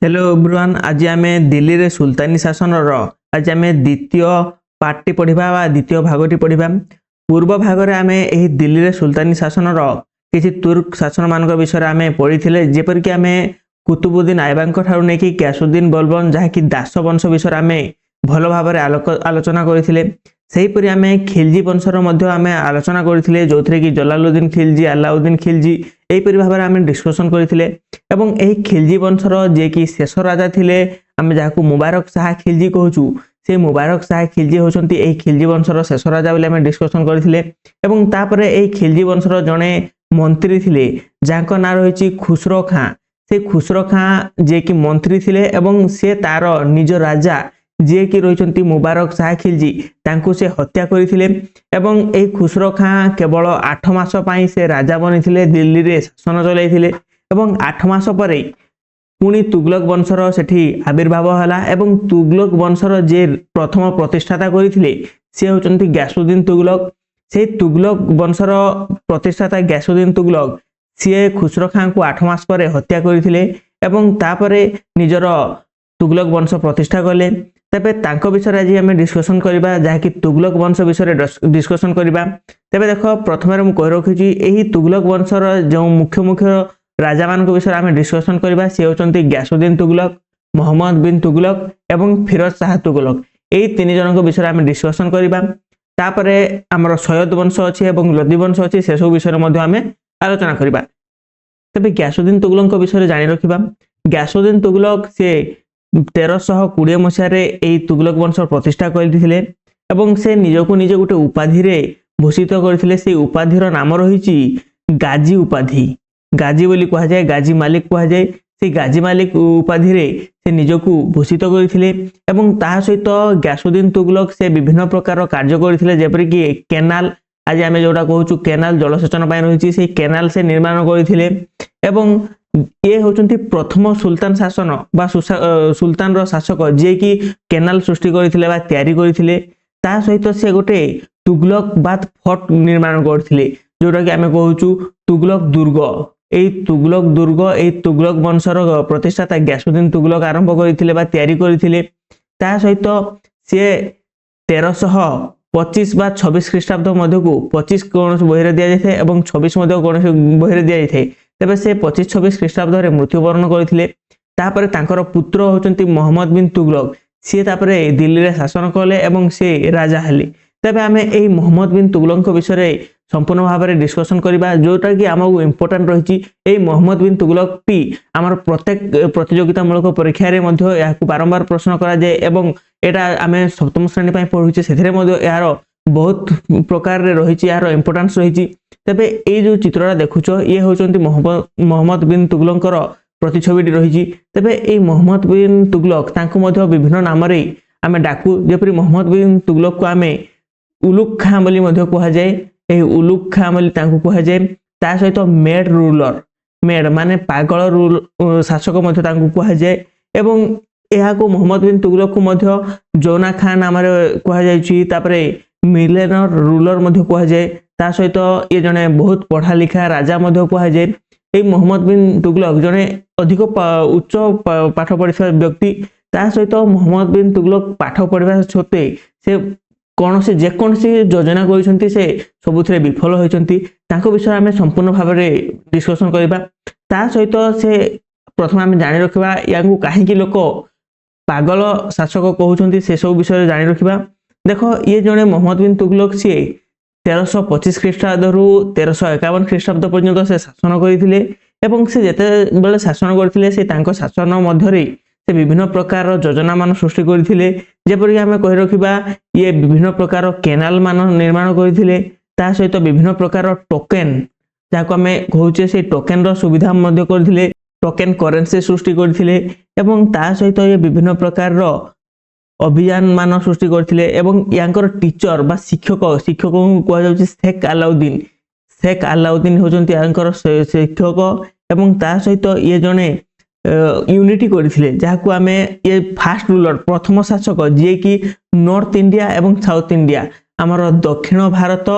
Hello everyone. आज आम दिल्ली रे सुल्तानी शासन आज आम द्वितीय पार्टी पढ़ा द्वितीय भागटी पढ़ा। पूर्व भाग में आम यही दिल्ली रे सुल्तानी शासन किसी तुर्क शासन मान विषय आम पढ़ी जेपरिक आम कुतुबुद्दीन आइबाक ठार नहीं कि ग्यासुद्दीन बलबन जहाँकि दास वंश विषय आम भल भाव आलोचना करते। सेहीपरि आम खिलजी वंशर आम आलोचना करते जो थे कि जलालुद्दीन खिलजी अलाउद्दीन खिलजी यहीपरि भाव में आम डिस्कसन करते। एवं यही खिलजी वंशर जे कि शेष राजा थिले आम जहाँ मुबारक शाह खिलजी कहूँ से मुबारक शाह खिलजी होती यही खिलजी वंशर शेष राजा बोली आम डिस्कसन करते। एवं तापर यही खिलजी वंशर जड़े मंत्री थिले जहाँ ना रही खुसरो खां। से खुसरो खां जे कि मंत्री थिले एवं से तार निज राजा जे कि रही मुबारक शाह खिलजी तांकु से हत्या करथिले। एवं ए खुसरो खां केवल 8 मास पई से राजा बनिथिले दिल्ली रे शासन चलाइथिले। एवं 8 मास परे पुणी तुगलक वंशर सेठी आविर्भाव हला। एवं तुगलक वंशर जे प्रथम प्रतिष्ठाता करथिले से होचंती ग्यासुद्दीन तुगलक। से तुगलक वंशर प्रतिष्ठाता ग्यासुद्दीन तुगलक सी खुसरो खां को 8 मास परे हत्या करथिले एवं तापरे निजर तुगलक वंश प्रतिष्ठा कले। तेबे तांको विषय आज आम डिस्कसन करबा जहाँकि तुगलक वंश विषय डिस्कसन करबा। तेबे देख प्रथम मु कहि रखिछि एही तुगलक वंशर जो मुख्य मुख्य राजा मान विषय आम डिस्कसन करबा से होचंती ग्यासुद्दीन तुगलक, मोहम्मद बिन तुगलक एवं फिरोज शाह तुगलक। एही तीन जनक विषय आम डिस्कसन करबा। तापरे हमर सयद वंश अछि एवं लोदी वंश अछि से सब विषय मध्ये आम आलोचना करबा। तेबे ग्यासुद्दीन तुगलक विषय जानि रखिबा। ग्यासुद्दीन तुगलक से 1320 मसीह तुगलक वंश प्रतिष्ठा करथिले एवं से निजको निज गोटे उपाधि रे भूषित करथिले। से उपाधिर नाम रही गाजी उपाधि। गाजी बोली कहा जाए, गाजी मालिक कहा जाए। से गाजी मालिक उपाधि रे से निजको भूषित करथिले एवं ता सहित ग्यासुद्दीन तुगलक से विभिन्न प्रकार कार्य करथिले जेपरि कि केनाल आज आमे जोटा कहूछु केनाल जलसेचन पय रही से केनाल से निर्माण करथिले। एवं ये होचंती प्रथम सुल्तान शासन बा सुल्तान रो शासक जे कि केनाल सृष्टि करथिले बा तयारी करथिले। ता सहित से गोटे तुगलक बात फोर्ट निर्माण करथिले जोटा कि आमे कहूछु तुगलक दुर्ग। एई तुगलक दुर्ग एई तुगलक वंशर प्रतिष्ठाता ग्यासुद्दीन तुगलक आरंभ करथिले बा तयारी करथिले। ता सहित से 1325 बा 26 ख्रीष्टाब्द मध्य को 25 कोन बहिरे दिया जाय एवं 26 मध्य कोन बहिरे दिया जाय। तेबे से 25-26 ख्रीष्टाब्द रे मृत्युवरण करथिले। तापरे तांकर पुत्र होचंती मोहम्मद बिन तुगलक से तापरे दिल्ली रे शासन कले एवं से राजा हले। तेबे आमे एही मोहम्मद बिन तुगलक विषय रे संपूर्ण भाव में डिस्कसन करबा जोटा कि आमको इंपोर्टेंट रही। एही मोहम्मद बिन तुगलक टी आमर प्रत्येक प्रतियोगितामूलक परीक्षा रे मध्य याकु बारंबार प्रश्न करा जाय एवं एटा आमे सप्तम श्रेणी पय पढुचे सेथिरे मध्य यार बहुत प्रकार रे रही यार इंपोर्टेंस रही। तेबे ए जो चित्रटा देखुछ ये होचंती मोहम्मद बिन तुगलकर प्रतिछविटी रही। तेबे ए मोहम्मद बिन तुगलक तांको मध्य विभिन्न नाम रे आमे डाकू जेपरि मोहम्मद बिन तुगलक को आमे उलुग खां बोली मध्य कहा जाए। ए उलुग खां बोली तांको कहा जाए। ता सहित मेड रूलर मेड माने पागल रूल शासक मध्य तांको कहा जाए। एवं एहा को मोहम्मद बिन तुगलक को मध्य जोना खां नाम रे कहा जायछि। तापरे मिलेनर रूलर मध्य कहा जाए। ता सहित ये जने बहुत पढ़ा लिखा राजा मध्य कहा जाए। ए मोहम्मद बिन तुगलक जने अधिक उच्च पाठ पढ़िଥିବା व्यक्ति। ता सहित मोहम्मद बिन तुगलक पाठ पढ़िबा छते से कौन से जे कौन सी योजना करिसंती से सबुथरे विफल होइसंती तांको विषय आमे संपूर्ण भाव में डिस्कसन करबा। ता सहित से प्रथम आमे जानि रखबा याकू काहे कि लोक पागल शासक कहउछंती से सब विषय जानि रखबा। देखो ये जने मोहम्मद बिन तुगलक से 1325 ख्रीष्टाब्द रु 1351 ख्रीष्टाब्द पर्यंत से शासन करथिले एवं से जेते बेले शासन करथिले से तांको शासन मध्यरे से विभिन्न प्रकार योजना मान सृष्टि करथिले। जेपरि आमे कहि रखिबा ये विभिन्न प्रकार केनाल मान निर्माण करथिले। ता सहित विभिन्न प्रकार टोकन जाको आमे कहउचे से टोकन रो सुविधा मध्य करथिले। टोकन करेंसी सृष्टि करथिले एवं ता सहित ये विभिन्न प्रकार रो अभियान मान सृष्टि करथिले। एवं यांकर टीचर बा शिक्षक को कहा जाउछि शेख अलाउद्दीन। शेख अलाउद्दीन होचंती यांकर शिक्षक एवं ता सहित ये जने यूनिटी करथिले जाको आमे ये फास्ट रूलर प्रथम शासक जे कि नॉर्थ इंडिया एवं साउथ इंडिया आमर दक्षिण भारत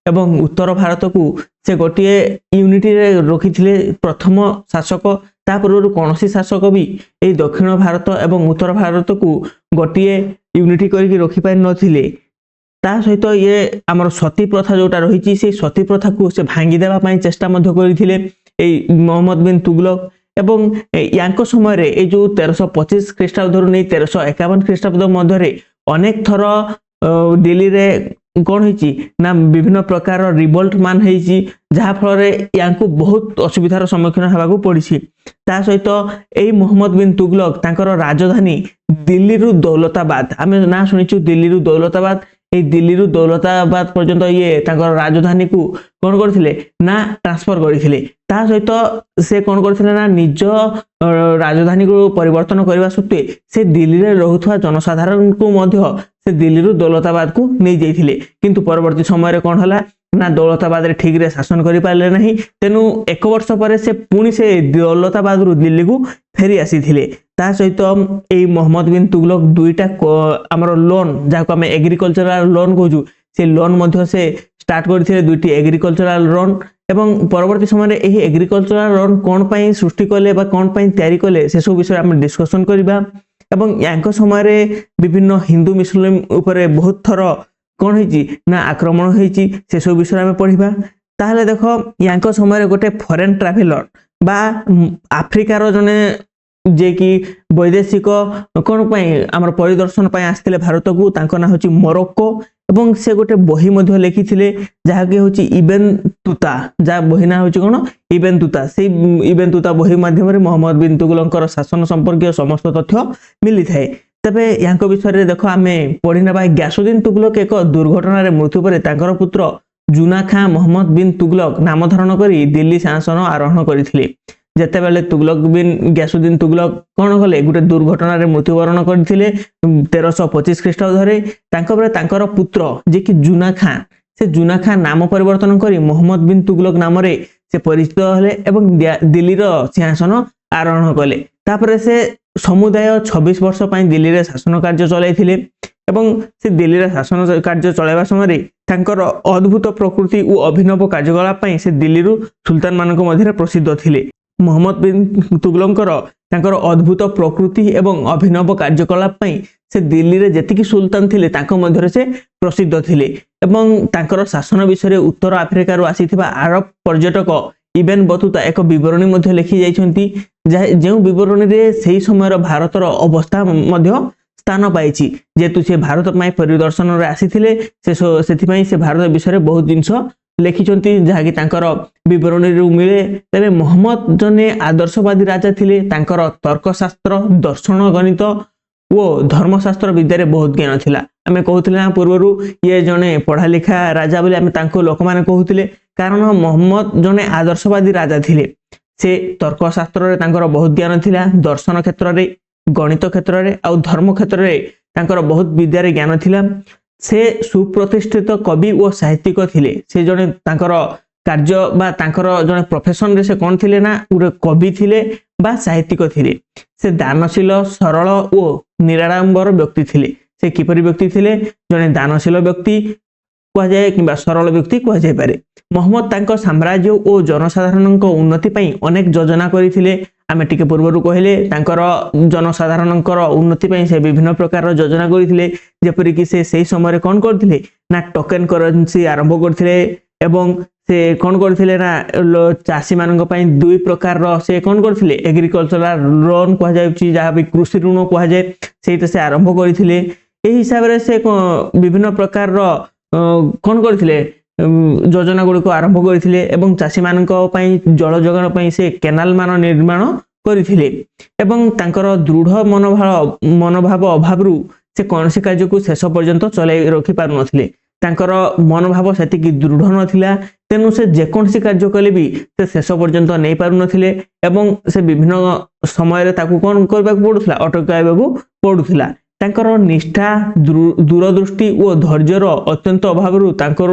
एवं उत्तर भारत को से गोटे यूनिटी रे रखिथिले प्रथम शासक ତା ପୂର୍ବରୁ କୌଣସି ଶାସକ ବି ଏଇ ଦକ୍ଷିଣ ଭାରତ ଏବଂ ଉତ୍ତର ଭାରତକୁ ଗୋଟିଏ ୟୁନିଟି କରିକି ରଖିପାରି ନଥିଲେ। ତା ସହିତ ଇଏ ଆମର ସତୀ ପ୍ରଥା ଯୋଉଟା ରହିଛି ସେଇ ସତୀ ପ୍ରଥାକୁ ସେ ଭାଙ୍ଗି ଦେବା ପାଇଁ ଚେଷ୍ଟା ମଧ୍ୟ କରିଥିଲେ ଏଇ ମହମ୍ମଦ ବିନ୍ ତୁଗଲକ। ଏବଂ ୟାଙ୍କ ସମୟରେ ଏଇ ଯୋଉ 1325 ଖ୍ରୀଷ୍ଟାବ୍ଦରୁ ନେଇ 1351 ଖ୍ରୀଷ୍ଟାବ୍ଦ ମଧ୍ୟରେ ଅନେକ ଥର ଦିଲ୍ଲୀରେ କଣ ହେଇଛି ନା ବିଭିନ୍ନ ପ୍ରକାର ରିଭୋଲ୍ଟ ମାନ ହେଇଛି, ଯାହା ଫଳରେ ୟାଙ୍କୁ ବହୁତ ଅସୁବିଧାର ସମ୍ମୁଖୀନ ହେବାକୁ ପଡିଛି। ତା ସହିତ ଏଇ ମହମ୍ମଦ ବିନ୍ ତୁଗଲକ ତାଙ୍କର ରାଜଧାନୀ ଦିଲ୍ଲୀରୁ ଦୌଲତାବାଦ, ଆମେ ନା ଶୁଣିଛୁ ଦିଲ୍ଲୀରୁ ଦୌଲତାବାଦ, এই দিল্লীରୁ দৌলতাবাদ পর্যন্ত ইয়ে তাଙ୍କର রাজধানীକୁ কোন কৰিଥିଲେ না ট্রান্সফর কৰিଥିଲେ। তা সহিত সে কোন কৰিଥିଲେ না নিজ রাজধানীକୁ পরিবর্তন କରିବା সত্ত্বে সে দিল্লীରେ ରହୁଥିବା ଜନସାଧାରଣଙ୍କୁ ମଧ୍ୟ ସେ ଦିଲ୍ଲୀରୁ ଦୌଲତାବାଦକୁ ନେଇ ଯାଇଥିଲେ। କିନ୍ତୁ ପରବର୍ତ୍ତୀ ସମୟରେ কোন ହେଲା ନା ଦୌଲତାବାଦରେ ଠିକରେ ଶାସନ କରିପାରିଲେ ନାହିଁ, ତେଣୁ 1 ବର୍ଷ ପରେ ସେ ପୁଣି ସେ ଦୌଲତାବାଦରୁ ଦିଲ୍ଲୀକୁ ଫେରି ଆସିଥିଲେ। ତା ସହିତ এই মহম্মদ বিন তুগলক দুইটা ଆମର লোন যাହାକୁ ଆମେ এগ্রিকলচারাল লোন কହୁଛୁ ସେ লোন ମଧ୍ୟ ସେ ଷ୍ଟାର୍ଟ କରିଥିଲେ, ଦୁଇଟି এগ্রিকলচারাল লোন। এবং পরবর্তী সময়ে এই এগ্রিকলচারাল লোন কোন ପାଇଁ সৃষ্টি কলে বা কোন ପାଇଁ তৈরি কলে সেসব বিষয়ে ଆମେ ডিসকশন କରିବା। এবং ୟାଙ୍କ ସମୟରେ বিভিন্ন ହିନ୍ଦୁ ମୁସଲିମ ଉପରେ ବହୁତ ଥର কোন ହେଇଛି ନା ଆକ୍ରମଣ ହେଇଛି, ସେସବୁ ବିଷୟରେ ଆମେ ପଢିବା। ତାହେଲେ ଦେଖ ୟାଙ୍କ ସମୟରେ ଗୋଟେ ଫରେନ୍ ଟ୍ରାଭେଲର বা ଆଫ୍ରିକାର ଜଣେ ଯେ କି ବୈଦେଶିକ কোন ପାଇଁ ଆମର ପରିଦର୍ଶନ ପାଇଁ ଆସିଥିଲେ ଭାରତକୁ, ତାଙ୍କ ନାଁ ହେଉଛି ମୋରୋକୋ। ଏବଂ ସେ ଗୋଟେ ବହି ମଧ୍ୟ ଲେଖିଥିଲେ ଯାହାକି ହେଉଛି ଇବେନ ତୁତା, ଯାହା ବହି ନାଁ ହେଉଛି କଣ ଇବେନ ତୁତା। ସେଇ ଇବେନ ତୁତା ବହି ମାଧ୍ୟମରେ ମହମ୍ମଦ ବିନ୍ ତୁଗଲକଙ୍କର ଶାସନ ସମ୍ପର୍କୀୟ ସମସ୍ତ ତଥ୍ୟ ମିଳିଥାଏ। ତେବେ ୟାଙ୍କ ବିଷୟରେ ଦେଖ ଆମେ ପଢିନେବା। ଗ୍ୟାସୁଦ୍ଦିନ ତୁଗଲକ ଏକ ଦୁର୍ଘଟଣାରେ ମୃତ୍ୟୁ ପରେ ତାଙ୍କର ପୁତ୍ର ଜୁନା ଖାଁ ମହମ୍ମଦ ବିନ୍ ତୁଗଲକ ନାମ ଧାରଣ କରି ଦିଲ୍ଲୀ ଶାସନ ଆରୋହଣ କରିଥିଲେ। ଯେତେବେଳେ ତୁଗଲକ ବିନ୍ ଗ୍ୟାସୁଦ୍ଦିନ ତୁଗଲକ କଣ କଲେ, ଗୋଟେ ଦୁର୍ଘଟଣାରେ ମୃତ୍ୟୁବରଣ କରିଥିଲେ 1325 ଖ୍ରୀଷ୍ଟାବ୍ଦରେ। ତାଙ୍କ ପରେ ତାଙ୍କର ପୁତ୍ର ଯେ କି ଜୁନା ଖାଁ, ସେ ଜୁନା ଖାଁ ନାମ ପରିବର୍ତ୍ତନ କରି ମହମ୍ମଦ ବିନ୍ ତୁଗଲକ ନାମରେ ସେ ପରିଚିତ ହେଲେ ଏବଂ ଦିଲ୍ଲୀର ସିଂହାସନ ଆରୋହଣ କଲେ। ତାପରେ ସେ ସମୁଦାୟ 26 ବର୍ଷ ପାଇଁ ଦିଲ୍ଲୀରେ ଶାସନ କାର୍ଯ୍ୟ ଚଳାଇଥିଲେ। ଏବଂ ସେ ଦିଲ୍ଲୀରେ ଶାସନ କାର୍ଯ୍ୟ ଚଳାଇବା ସମୟରେ ତାଙ୍କର ଅଦ୍ଭୁତ ପ୍ରକୃତି ଓ ଅଭିନବ କାର୍ଯ୍ୟକଳାପ ପାଇଁ ସେ ଦିଲ୍ଲୀରୁ ସୁଲତାନ ମାନଙ୍କ ମଧ୍ୟରେ ପ୍ରସିଦ୍ଧ ଥିଲେ। ମହମ୍ମଦ ବିନ୍ ତୁଗଲକଙ୍କର ତାଙ୍କର ଅଦ୍ଭୁତ ପ୍ରକୃତି ଏବଂ ଅଭିନବ କାର୍ଯ୍ୟକଳାପ ପାଇଁ ସେ ଦିଲ୍ଲୀରେ ଯେତିକି ସୁଲତାନ ଥିଲେ ତାଙ୍କ ମଧ୍ୟରେ ସେ ପ୍ରସିଦ୍ଧ ଥିଲେ। ଏବଂ ତାଙ୍କର ଶାସନ ବିଷୟରେ ଉତ୍ତର ଆଫ୍ରିକାରୁ ଆସିଥିବା ଆରବ ପର୍ଯ୍ୟଟକ ଇବେନ ବତୁତା ଏକ ବିବରଣୀ ମଧ୍ୟ ଲେଖି ଯାଇଛନ୍ତି, ଯେଉଁ ବିବରଣୀରେ ସେହି ସମୟର ଭାରତର ଅବସ୍ଥା ମଧ୍ୟ ସ୍ଥାନ ପାଇଛି। ଯେହେତୁ ସେ ଭାରତ ପାଇଁ ପରିଦର୍ଶନରେ ଆସିଥିଲେ ସେଥିପାଇଁ ସେ ଭାରତ ବିଷୟରେ ବହୁତ ଜିନିଷ ଲେଖିଛନ୍ତି ଯାହାକି ତାଙ୍କର ବିବରଣୀରୁ ମିଳେ। ତେବେ ମହମ୍ମଦ ଜଣେ ଆଦର୍ଶବାଦୀ ରାଜା ଥିଲେ। ତାଙ୍କର ତର୍କଶାସ୍ତ୍ର, ଦର୍ଶନ, ଗଣିତ ଓ ଧର୍ମଶାସ୍ତ୍ର ବିଦ୍ୟାରେ ବହୁତ ଜ୍ଞାନ ଥିଲା। ଆମେ କହୁଥିଲେ ନା ପୂର୍ବରୁ ଇଏ ଜଣେ ପଢା ଲେଖା ରାଜା ବୋଲି ଆମେ ତାଙ୍କୁ ଲୋକମାନେ କହୁଥିଲେ, କାରଣ ମହମ୍ମଦ ଜଣେ ଆଦର୍ଶବାଦୀ ରାଜା ଥିଲେ। ସେ ତର୍କଶାସ୍ତ୍ରରେ ତାଙ୍କର ବହୁତ ଜ୍ଞାନ ଥିଲା, ଦର୍ଶନ କ୍ଷେତ୍ରରେ, ଗଣିତ କ୍ଷେତ୍ରରେ ଆଉ ଧର୍ମ କ୍ଷେତ୍ରରେ ତାଙ୍କର ବହୁତ ବିଦ୍ୟାରେ ଜ୍ଞାନ ଥିଲା। ସେ ସୁପ୍ରତିଷ୍ଠିତ କବି ଓ ସାହିତ୍ୟିକ ଥିଲେ। ସେ ଜଣେ ତାଙ୍କର କାର୍ଯ୍ୟ ବା ତାଙ୍କର ଜଣେ ପ୍ରଫେସନରେ ସେ କଣ ଥିଲେ ନା ଗୋଟେ କବି ଥିଲେ ବା ସାହିତ୍ୟିକ ଥିଲେ। ସେ ଦାନଶୀଳ, ସରଳ ଓ ନିରାଡମ୍ବର ବ୍ୟକ୍ତି ଥିଲେ। ସେ କିପରି ବ୍ୟକ୍ତି ଥିଲେ? ଜଣେ ଦାନଶୀଳ ବ୍ୟକ୍ତି କୁହାଯାଏ କିମ୍ବା ସରଳ ବ୍ୟକ୍ତି କୁହାଯାଇପାରେ। ମହମ୍ମଦ ତାଙ୍କ ସାମ୍ରାଜ୍ୟ ଓ ଜନସାଧାରଣଙ୍କ ଉନ୍ନତି ପାଇଁ ଅନେକ ଯୋଜନା କରିଥିଲେ। ଆମେ ଟିକେ ପୂର୍ବରୁ କହିଲେ ତାଙ୍କର ଜନସାଧାରଣଙ୍କର ଉନ୍ନତି ପାଇଁ ସେ ବିଭିନ୍ନ ପ୍ରକାରର ଯୋଜନା କରିଥିଲେ। ଯେପରିକି ସେ ସେହି ସମୟରେ କଣ କରିଥିଲେ ନା ଟୋକେନ କରେନ୍ସି ଆରମ୍ଭ କରିଥିଲେ ଏବଂ ସେ କଣ କରିଥିଲେ ନା ଚାଷୀ ମାନଙ୍କ ପାଇଁ 2 ପ୍ରକାରର ସେ କଣ କରିଥିଲେ ଏଗ୍ରିକଲଚରାଲ ଲୋନ କୁହାଯାଉଛି, ଯାହା ବି କୃଷି ଋଣ କୁହାଯାଏ, ସେଇଟା ସେ ଆରମ୍ଭ କରିଥିଲେ। ଏହି ହିସାବରେ ସେ ବିଭିନ୍ନ ପ୍ରକାରର କଣ କରିଥିଲେ ଯୋଜନା ଗୁଡ଼ିକୁ ଆରମ୍ଭ କରିଥିଲେ ଏବଂ ଚାଷୀ ମାନଙ୍କ ପାଇଁ ଜଳ ଯୋଗାଣ ପାଇଁ ସେ କେନାଲ ମାନ ନିର୍ମାଣ କରିଥିଲେ। ଏବଂ ତାଙ୍କର ଦୃଢ ମନୋଭାବ ଅଭାବରୁ ସେ କୌଣସି କାର୍ଯ୍ୟକୁ ଶେଷ ପର୍ଯ୍ୟନ୍ତ ଚଳାଇ ରଖି ପାରୁନଥିଲେ। ତାଙ୍କର ମନୋଭାବ ସେତିକି ଦୃଢ ନଥିଲା, ତେଣୁ ସେ ଯେକୌଣସି କାର୍ଯ୍ୟ କଲେ ବି ସେ ଶେଷ ପର୍ଯ୍ୟନ୍ତ ନେଇ ପାରୁନଥିଲେ ଏବଂ ସେ ବିଭିନ୍ନ ସମୟରେ ତାକୁ କଣ କରିବାକୁ ପଡୁଥିଲା, ଅଟକାଇବାକୁ ପଡୁଥିଲା। ତାଙ୍କର ନିଷ୍ଠା, ଦୂରଦୃଷ୍ଟି ଓ ଧୈର୍ଯ୍ୟର ଅତ୍ୟନ୍ତ ଅଭାବରୁ ତାଙ୍କର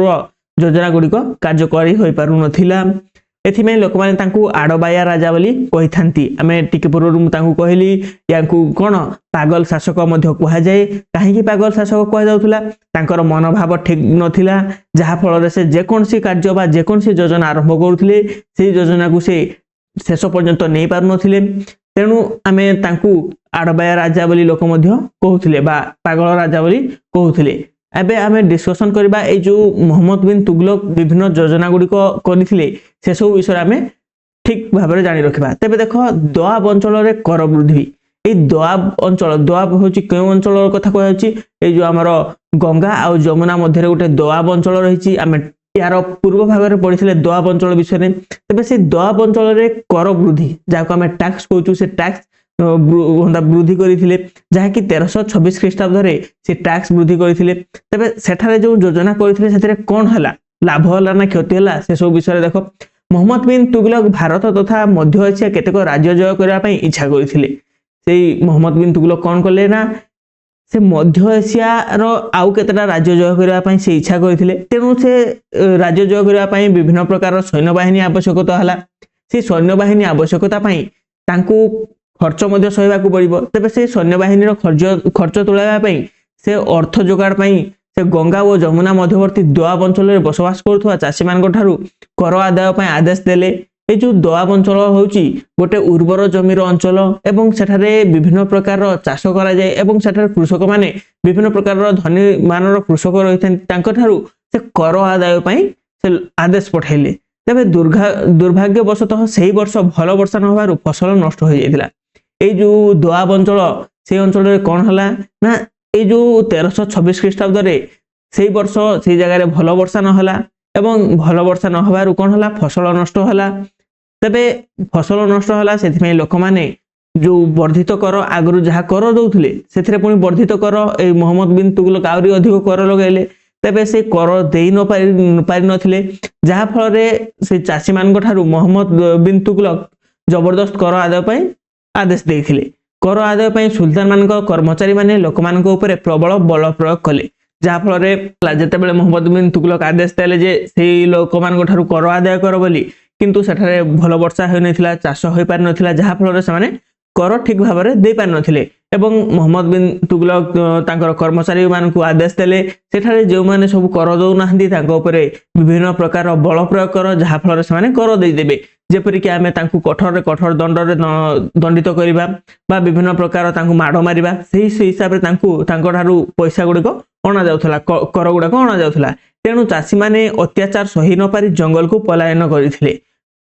ଯୋଜନା ଗୁଡ଼ିକ କାର୍ଯ୍ୟକାରୀ ହୋଇପାରୁନଥିଲା। ଏଥିପାଇଁ ଲୋକମାନେ ତାଙ୍କୁ ଆଡବାୟା ରାଜା ବୋଲି କହିଥାନ୍ତି। ଆମେ ଟିକେ ପୂର୍ବରୁ ମୁଁ ତାଙ୍କୁ କହିଲି ୟାଙ୍କୁ କଣ ପାଗଲ ଶାସକ ମଧ୍ୟ କୁହାଯାଏ। କାହିଁକି ପାଗଲ ଶାସକ କୁହାଯାଉଥିଲା? ତାଙ୍କର ମନୋଭାବ ଠିକ ନଥିଲା, ଯାହା ଫଳରେ ସେ ଯେକୌଣସି କାର୍ଯ୍ୟ ବା ଯେକୌଣସି ଯୋଜନା ଆରମ୍ଭ କରୁଥିଲେ ସେଇ ଯୋଜନାକୁ ସେ शेष पर्यंत नहीं पार नथिले तेणु आमे तांकू आड़बाया राजा बोली लोक मध्य कहउथिले बा पागल राजा बोली कहउथिले। एबे आमे डिस्कशन करबा ए जो मोहम्मद बिन तुगलक विभिन्न योजना गुडी को करिथिले से सब विषय आमे ठीक भाबरे जानि रखिबा। तबे देखो दोआब अंचल रे कर वृद्धि ए दोआब अंचल दोआब होची केउ अंचल कथा कहै छी ए जो हमर गंगा आ जमुना मध्य रे गोटे दोआब अंचल रहिची आमे यार पूर्व भाग में पढ़ी दोआब अंचल विषय में। तेज से दोआब अंचल रे कर वृद्धि जहाँ आम टैक्स कहूँ से टैक्स वृद्धि करते जहाँकि 1326 ख्रीष्टाब्द से टैक्स वृद्धि करते। तेज सेठारे जो योजना करते कौन है लाभ है ना क्षति है से सब विषय देख मोहम्मद बिन तुगलक भारत तथा मध्य एशिया केतेक राज्य जय करने इच्छा करते। मोहम्मद बिन तुगलक कौन कले ना से मध्य एशिया रो आउ केतटा राज्य जय करने से इच्छा करते। तेणु से राज्य जय करने विभिन्न प्रकार सैन्य बाहिनी आवश्यकता है। से सैन्य बाहिनी आवश्यकता तांकू खर्च मध्य सहिबाकू पड़िबो। तेबे से सैन्य बाहिनी रो खर्च तुलाइबा से अर्थ जोगाड़ से गंगा और जमुना मध्यवर्ती दोआब अंचल में बसवास करुवा चाषी मान कर आदाय आदेश देले। ये जो दोआब अंचल होची गोटे उर्वर जमीर अंचल एवं सेठारे विभिन्न प्रकार चाष करा जाए एवं सेठारे कृषक माने विभिन्न प्रकार धनी मानर कृषक रही से कर आदाय से आदेश पठाइले। तेबे दुर्भाग्यवशतः से वर्ष भल वर्षा न होबारु फसल नष्ट हो जाइतिला। ए जो दोआब अंचल से अंचल रे कोन हला ना ए जो 1326 ख्रीष्टाब्द रे से वर्ष से जगह भल वर्षा न हला एवं भल वर्षा न होबारु कोन हला फसल नष्ट हला। तेबे फसल नष्ट हला सेथिमे लोक माने जो वर्धित कर आगरु जहा कर दउथिले सेथिरे पुनी वर्धित कर ए मोहम्मद बिन तुगलक आउरी अधिक कर लगाइले। तेबे से कर देई न पारि नथिले जहा फल रे से चाषी मान ठारू मोहम्मद बिन तुगलक जबरदस्त कर आदाय पई आदेश देइथिले। कर आदाय पई सुल्तान मान कर्मचारी माने लोक मान ऊपर प्रबल बल प्रयोग कले जहा फल रे जेतेबेले मोहम्मद बिन तुगलक आदेश देले जे सेही लोक मान ठारू कर आदाय कर बोली किंतु सेठारे भल वर्षा होई नथिला चाष होई पारि नथिला जहा फल रे से कर ठीक भाव में दे पारि नथिले। एवं मोहम्मद बिन तुगलक तांकर कर्मचारी मानकु आदेश देले सेठारे जो माने सब कर दउ नाहंदी तांको ऊपर विभिन्न प्रकार बल प्रयोग कर जहा फल से माने कर दे देबे। जेपरि कि आमे तांकु कठोर दंड रे दंडित करिबा बा विभिन्न प्रकार तांकु माडो मारिबा सेही हिसाब रे तांकु तांको ठारू पैसा गुडको अणा जाउथला कर गुडको अणा जाउथला। तेणु चाषी माने अत्याचार सही न पारि जंगल को पलायन करिथिले।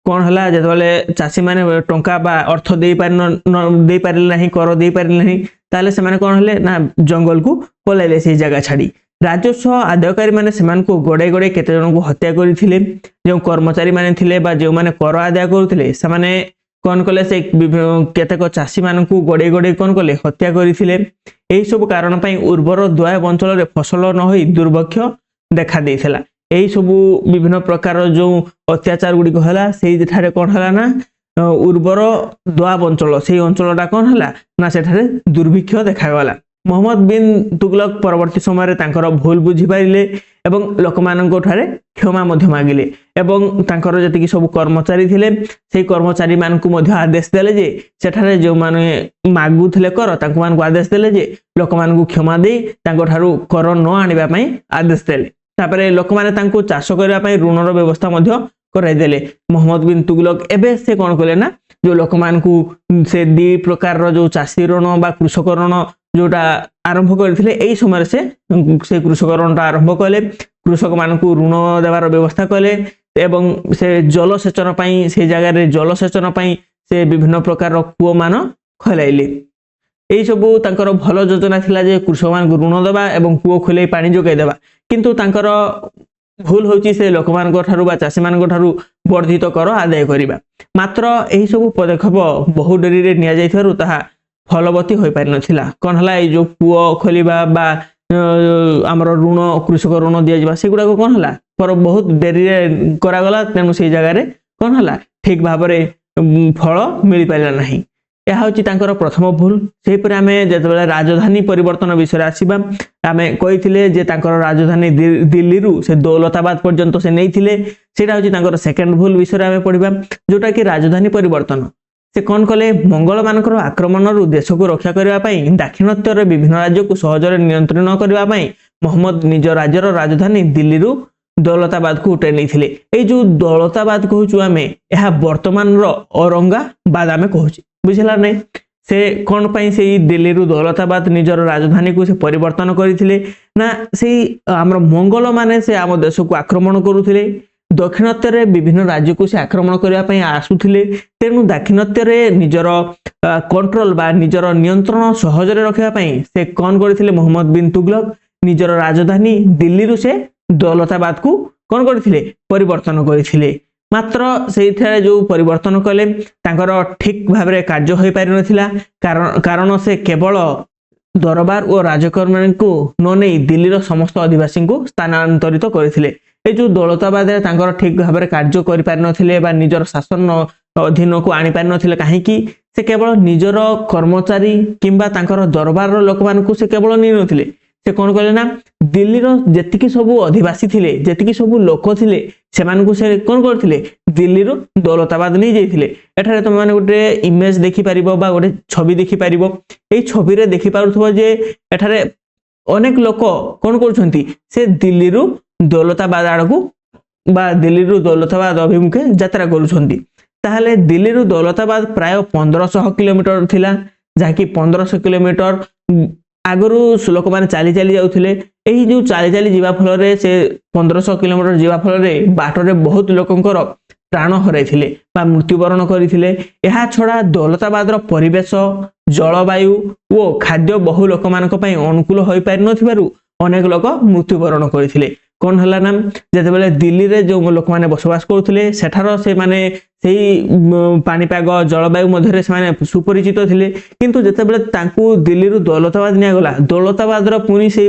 कौन है जो चाषी मैंने टंका बा अर्थ दे पारे ना कर दे पारे ना ताले से माने कौन है ना जंगल को पलाइले से जगह छाड़ी। राजस्व आदायकारी माने सेमान को गड़े गड़े केते जन को हत्या करथिले। जो कर्मचारी माने थिले बा जो माने कर आदाय करथिले से माने कौन कले से केतेक चाषी मान को गड़े गड़े कौन कले हत्या करथिले। एही सब कारण पई उर्वर दोआब अंचल रे फसल न होई दुर्भिक्ष देखा देइथिला। यही सब विभिन्न प्रकार जो अत्याचार गुड़िक है से कौन है ना उर्वर दोआब अंचल से अंचलटा कौन है ना सेठारे दुर्भिक्ष देखागला। मोहम्मद बिन तुगलक परवर्ती समय तांकर भूल बुझी पारिले एवं लोक मानक ठारे क्षमा मध्य मागिले एवं तांकर जतिक सब कर्मचारी थिले से कर्मचारी मानकु मध्य आदेश देले जे सेठारे जो माने मागुथिले कर तांको मानकु आदेश देले जे लोक मानकु क्षमा दे तांको ठारू कर न आनिबा पई आदेश देले। तापरे लोक माने तांको चाष करबा पई ऋणर व्यवस्था मध्य कराई देले। मोहम्मद बिन तुगलक एबे से कोन कले ना जो लोक मानकु से दी प्रकार रो जो चाषी ऋण बा कृषक ऋण जोटा आरंभ करथिले एई समय से कृषक ऋणटा आरंभ कले कृषक मानकु ऋण देवार व्यवस्था कले एवं से जलसेचन पई से जगह रे जलसेचन पई से विभिन्न प्रकार रो कूओ मान खलाइले। यही सब तांकर भल योजना थिला जे कृषक मान ऋण देवा एवं कूओ खोले पानी जोगाई देवा किंतु तांकर भूल होची से लोक मान ठारू बा चाषी मान ठारू वर्धित कर आदाय करिबा। मात्र यही सब पदक्षेप बहु डेरी रे निया जाइथारु ताहा फलवती होई पारि नथिला। कोन हला ए जो कूओ खोलिबा बा हमर ऋण कृषक ऋण दिया जिबा सेगुडा को कोन हला पर बहुत डेरी रे करा गला तेनु से जगह रे कोन हला ठीक भाव रे फल मिल पाइला नाही। यह हूँ तांकर प्रथम भूल। से पर आमे जेतेबेले राजधानी परिवर्तन विषय आसीबा आमे कहिथिले जे तांकर राजधानी दिल्ली रु से दौलताबाद पर्यंत से नैथिले सेटा हूँ तांकर सेकंड भूल विषय आमे पढ़िबा जोटा कि राजधानी परिवर्तन। से कौन कले मंगल मानकर आक्रमण रु देश को रक्षा करबा पई दाक्षिणात्य रे विभिन्न राज्य को सहजरे नियंत्रण करबा पई मोहम्मद निज राज्यर राजधानी दिल्ली रु दौलताबाद को उठाई नहीं ये जो दौलताबाद कहूँ आम यह वर्तमान औरंगाबाद आम कहूँ बुझला नहीं से कौन पाई से दिल्ली रु दौलताबाद निजर राजधानी को से परिवर्तन करते ना से आम मंगल माने से आम देश को आक्रमण करुले दक्षिणत्य विभिन्न राज्य को से आक्रमण करने आसुले तेणु दाक्षिणत्य निजर कंट्रोल बा निजर नियंत्रण सहजरे रखापी से कौन करते मोहम्मद बिन तुगलक निजर राजधानी दिल्ली रु से दौलताबाद को कौन करते परिवर्तन करते मात्र से जो परिवर्तन कले ठीक भाव में कार्य हो पारि नथिला कारण से केवल दरबार और राजकर्मी को न नहीं दिल्लीर समस्त आदिवासी को स्थानांतरित करथिले ए जो दौलताबाद ठीक भाव में कार्य कर पारि नथिले बा निजर शासन अधीन को आनी पारि नथिले काहेकि से केवल निजर कर्मचारी किंबा तांकर दरबार लोक मानकु से केवल नहीं नथिले से कौन कले ना दिल्लीर जेतिकी सबू आदिवासी थिले जेतिकी सबू लोक थिले सेमानकु से कौन करथिले दिल्ली रु दौलताबाद नहीं जाइथिले एठारे तुम माने गोटे इमेज देखि परिबो बा गोटे छवि देखि परिबो ए छवि रे देखि पारुथबो जे एठारे अनेक लोक कौन करछंती से दिल्ली रु दौलताबाद आड़कू बा दिल्ली रु दौलताबाद अभिमुखे यात्रा करूछंती ताहले दिल्ली रु दौलताबाद प्राय 1500 किलोमीटर थिला जाकी 1500 किलोमीटर आगरू लोक मैंने चली चली जाऊे यही जो चली चली जीवा फल से 1500 किलोमीटर जीवा फल बाटर बहुत लोकंकर प्राण हराइथिले बा मृत्युवरण करथिले एहा छड़ा दौलताबाद परिवेश जलवायु और खाद्य बहु लोक मानक पई अनुकूल होई पारि नथिबारु अनेक लोक मृत्युवरण करथिले कौन है ना जिते दिल्ली रे जो लोक मैंने बसवास करुले सेठार से माने पानीपाग जलवायु मध्य से सुपरिचित थिले किंतु जितेबाला तांकु दिल्ली रु दौलताबाद निगला दौलताबाद पुणी से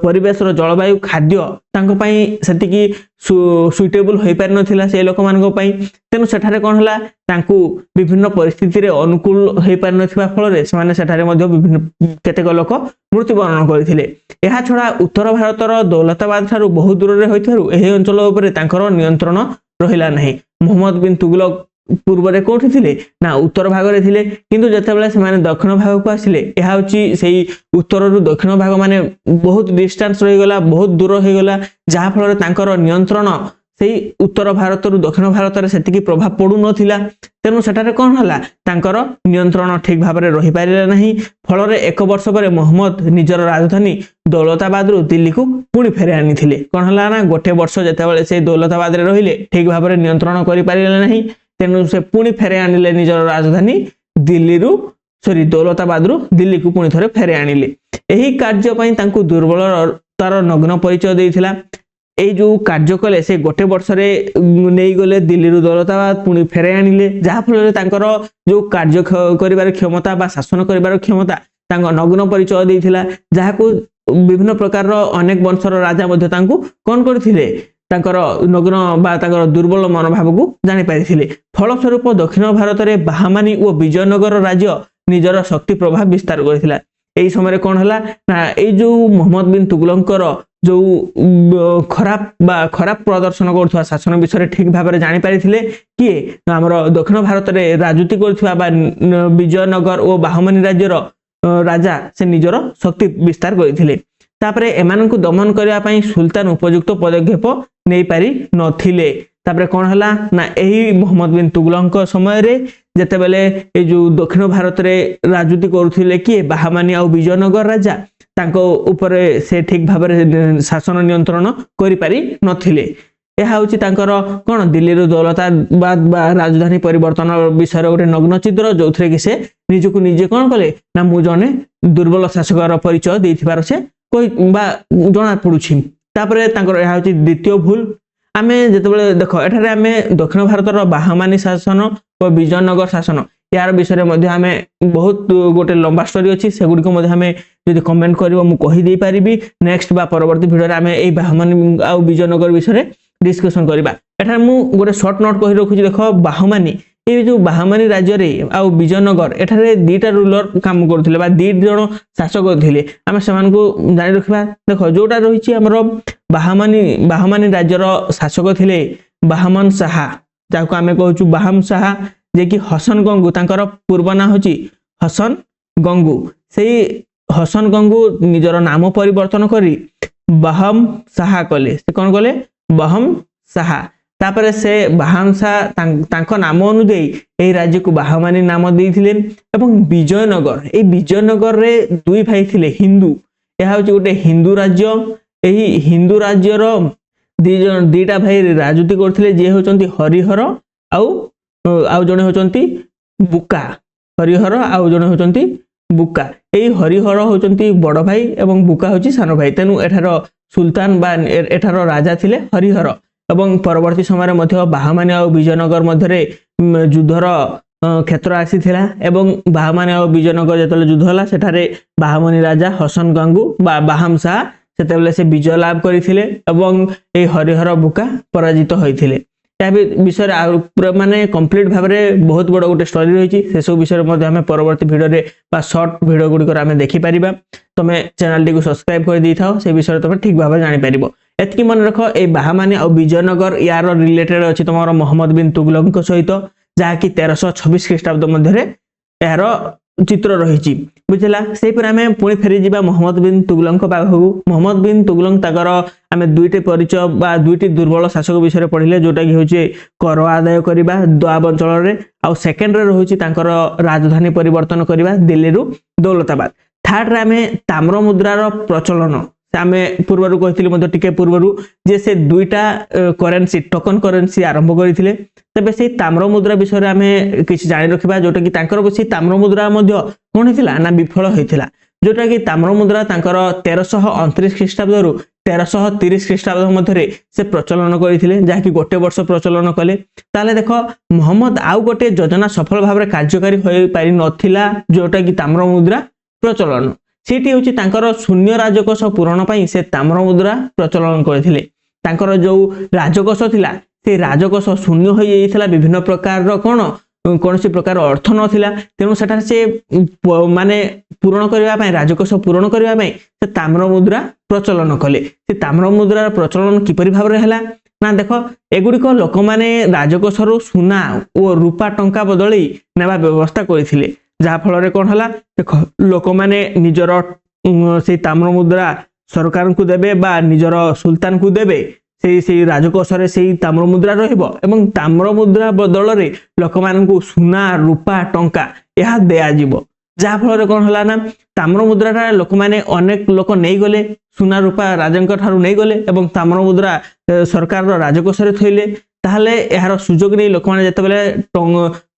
परिवेश जलवायु खाद्य तांको पई सेतिकी सुइटेबल हो पारि नथिला से लोक मानक पई तेनु सेठारे कोन हला तांकु विभिन्न परिस्थिति रे अनुकूल हो पारि नथिबा फल रे से माने सेठारे मध्ये विभिन्न केतेक लोक मृत्युवरण करथिले एहा छडा उत्तर भारतर दौलताबाद ठारू बहुत दूर रे होइथारु एही अंचल उपरे तांकर नियंत्रण रहिला नाही मोहम्मद बिन तुगलक पूर्व रे कोठी थिले ना उत्तर भाग रे थिले किंतु जतेबेला से माने दक्षिण भाग को आसिले एहा होची सेही उत्तर रु दक्षिण भाग माने बहुत डिस्टेंस रहि गला बहुत दूर हो गला जहा फल रे तांकर नियंत्रण सेही उत्तर भारत रु दक्षिण भारत रे सेतिकी प्रभाव पडु नथिला तेनु सेटारे कोन हला तांकर नियंत्रण ठीक भाव में रहि पारिले नाही फल रे एक वर्ष पर मोहम्मद निजर राजधानी दौलताबाद रु दिल्ली को पुणी फेरे आनी थिले कोन हला ना गोटे वर्ष जतेबेले से दौलताबाद रे रहिले ठीक भाव में नियंत्रण करि पारिले नाही तेनु से पुणी फेरे आनिले निजर राजधानी दिल्ली रु सॉरी दौलताबाद रु दिल्ली को पुणी थरे फेरे आनिले एही कार्य पई तांकु दुर्बलतार नग्न परिचय देइथिला ए जो कार्य कले से गोटे वर्ष रे नहीं गले दिल्ली रु दौलताबाद पुणी फेरे आनिले जहा फल तांकर जो कार्य करिवार क्षमता बा शासन करिवार क्षमता तांको नग्न परिचय देइथिला जहा को विभिन्न प्रकार अनेक वंशर राजा मध्ये तांको कोन करथिले तांकर नग्न बा तांकर दुर्बल मनोभाव को जानि पारिथिले फलस्वरूप दक्षिण भारत रे बाहामानी और विजयनगर राज्य निजर शक्ति प्रभाव विस्तार करथिला एही समय कोन हला ना ए जो मोहम्मद बिन तुगलकर जो खराब प्रदर्शन कर शासन विषय ठीक भाव में जानी पारिथिले किए हमर दक्षिण भारत रे राजनीति करथुवा बा विजयनगर और बाहमनी राज्यर राजा से निजर शक्ति विस्तार करथिले तापरे एमानकु दमन करबा पई सुल्तान उपयुक्त पदक्षेप नै पारि नथिले तापरे कोन हला ना एही मोहम्मद बिन तुगलक समय रे जेते बेले ए जो दक्षिण भारत रे राजनीति करुथिले किए बाहमानी आ विजयनगर राजा तांको ऊपर से ठीक भाव में शासन नियंत्रण करि पारि नथिले एहा होची तांकर कोन दिल्ली रो दौलताबाद बा राजधानी परिवर्तन विषय गोटे नग्न चित्र जोथरे कि से निजको निजे कोन कले ना मु जने दुर्बल शासकर परिचय देथिबार से कोई बा जणा पडुछि तापरे तांकर एहा होची द्वितीय भूल आमे जेतेबेले देखो एठारे आमे दक्षिण भारतर बाहमानी शासन और विजयनगर शासन यार विषय में आमे बहुत गोटे लंबा स्टोरी अच्छी से गुडी को मध्ये आमे यदि कमेंट करिवो मु कहि दे पारिबी नेक्स्ट बा परवर्ती वीडियो रे आमे एई बाहमानी आ विजयनगर विषय डिस्कशन करबा एठार मु गोटे शॉर्ट नोट कहि रखुची देखो बाहमानी ए जो बाहमानी राज्य रे आ विजयनगर एठारे दीटा रूलर काम करथिले बा दी जण शासक थिले आमे समान को जानि रखबा देखो जोटा रहिची हमरो बाहमानी राज्यर शासक थिले बाहमन शाह जाको आमे कहूछु बाहम शाह जे कि हसन गंगू तांकर पूर्व ना होची हसन गंगू से हसन गंगू निजर नाम परिवर्तन करी बाहम शाह कले से कौन कले बहम शाह तापर से बाहम शाह नाम अनुଯାयी यही राज्य को बाहमानी नाम देइथिले एवं विजयनगर ए विजयनगर रे दुई भाई थिले हिंदू यह हूँ गोटे हिंदू राज्य यही हिंदू राज्यर दीटा भाई राजनीति करथिले जे होचंती हरिहर आउ जणे होचंती बुका हरिहर आउ जणे होचंती बुका एई हरिहर होचंती बड़ भाई एवं बुका होची सान भाई तेनु एठार सुल्तान बा एठार राजा थिले हरिहर एवं परवर्ती समय मध्य बाहमानी और विजयनगर मध्य युद्धर क्षेत्र आसीथिला एवं बाहमानी और विजयनगर जेतले युद्ध होला सेठारे बाहमानी राजा हसन गंगू बा बाहम शाह सेतेबेले से विजय लाभ करथिले एवं ए हरिहर बुका पराजित होइथिले या विषय माने कंप्लीट भाव में बहुत बड़ गोटे स्टोरी रही से सब विषय आम परवर्ती भिडियो रे बा शॉर्ट भिडियो गुड़िक आम देखिपर तुम चैनल टी को सब्सक्राइब कर दी था से विषय तुम ठीक भाव जापर एतकी मन रख ये बाहमानी और विजयनगर यार रिलेटेड अच्छी तुम मोहम्मद बिन तुगलक सहित जहाँकि 1326 ख्रीष्टाब्द मध्य यार चित्र रही बुझला से आम पुणी फेरी जा मोहम्मद बिन तुगलक पाखक मोहम्मद बिन तुगलक आम दुईटी परिचय बा दुईटी दुर्बल शासक विषय पढ़ले जोटा कि हूँ कर आदाय करने दोआब अंचल आउ सेकेंड रे रही राजधानी परिवर्तन करने दिल्ली रु दौलताबाद थर्ड रे आम ताम्र मुद्रार प्रचलन आम पूर्वर कहते टिके पूर्वर जे से दुईटा करेन्सी टोकन करेन्सी आरंभ करते तेबे से ताम्र मुद्रा विषय आम किसी जानी रखा जोटा कि से ताम्र मुद्रा कौन होता ना विफल होता जोटा कि ताम्र मुद्रा 1329 ख्रीष्टाब्द रु 1330 ख्रीष्टाब्द मध्य से प्रचलन करते जहाँकि गोटे वर्ष प्रचलन कले ताले देख मोहम्मद आउ गोटे योजना सफल भाव में कार्यकारी हो पारि नथिला जोटा कि ताम्र मुद्रा प्रचलन सेठी होची तांकर शून्य राजकोष पूरण पाई से ताम्र मुद्रा प्रचलन करथिले तांकर जो राजकोष थिला से राजकोष शून्य हो जाइथिला विभिन्न प्रकार रो कौन सी प्रकार अर्थ नथिला तेणु सेठा से माने पूरण करबा पाई राजकोष पूरण करबा पाई से ताम्र मुद्रा प्रचलन कले से ताम्र मुद्रा प्रचलन किपरि भाव रे हला ना देख एगुड़िक लोक माने राजकोष रु सुना और रूपा टंका बदली नेबा व्यवस्था करथिले जहा फल कौन है देख लोक मैंने निजर से ताम्र मुद्रा सरकार को देबे बा निजर सुल्तान को देबे से राजकोष से ताम्र मुद्रा रहिबो ताम्र मुद्रा बदल रे लोक मानकु सुना रूपा टंका यह दिया जीवो जहा फल कौन है ना ताम्र मुद्रा लोक मैंने अनेक लोक नहीं गले सुना रूपा राजंक ठारू नहीं गले एवं ताम्र मुद्रा सरकार राजकोष रे थइले ताहले यार सुजोग नहीं लोक माने जतबेले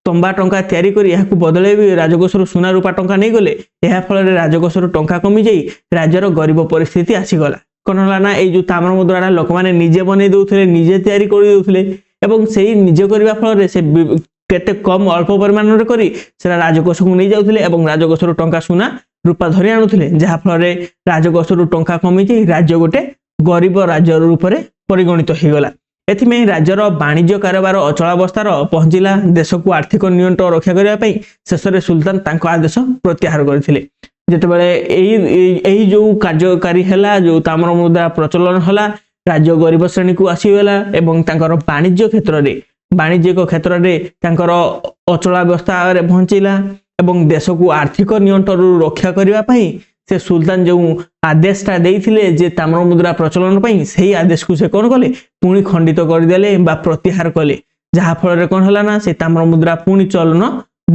तंबा टंका तैयारी करी याकु बदले भी राजकोष सुना रूपा टंका नहीं गले यह फल राजकोष टंका कमी जाई राज्यर गरीब परिस्थिति आसीगला कौन है ना ये जो ताम्र मुद्रा लोक मैंने निजे बनै दउथले निजे तैयारी करि दउथले एवं सेही निजे करबा फल से केते कम अल्प परिमाण रे करी सेरा राजकोष को नहीं जाउथले एवं राजकोष टंका सुना रूपा धरि आनुथले जहा फल राजकोष टंका कमी जाई राज्य गोटे गरीब राज्य रूप में परिगणित हो गला एथिमे राज्यर वाणिज्य कारोबार अचलावस्थार पहुंचला देश को आर्थिक नियंत्रण रक्षा करने शेष में सुल्तान तांको आदेश प्रत्याहार करथिले जेतेबेले एही जो कार्यकारी हैला जो ताम्र मुद्रा प्रचलन होला राज्य गरीब श्रेणी को आसीगला एवं तांकर वाणिज्यिक क्षेत्र में तांकर अचलावस्था पहुंचला एवं देश को आर्थिक नियंत्रण रक्षा करने से सुल्तान जो आदेशटा देइथिले जे ताम्र मुद्रा प्रचलन पई सही आदेश को से कौन कले पुणी खंडित करदेले बा प्रत्याहार कले जहा फल कौन है ना से ताम्र मुद्रा पुणी चलन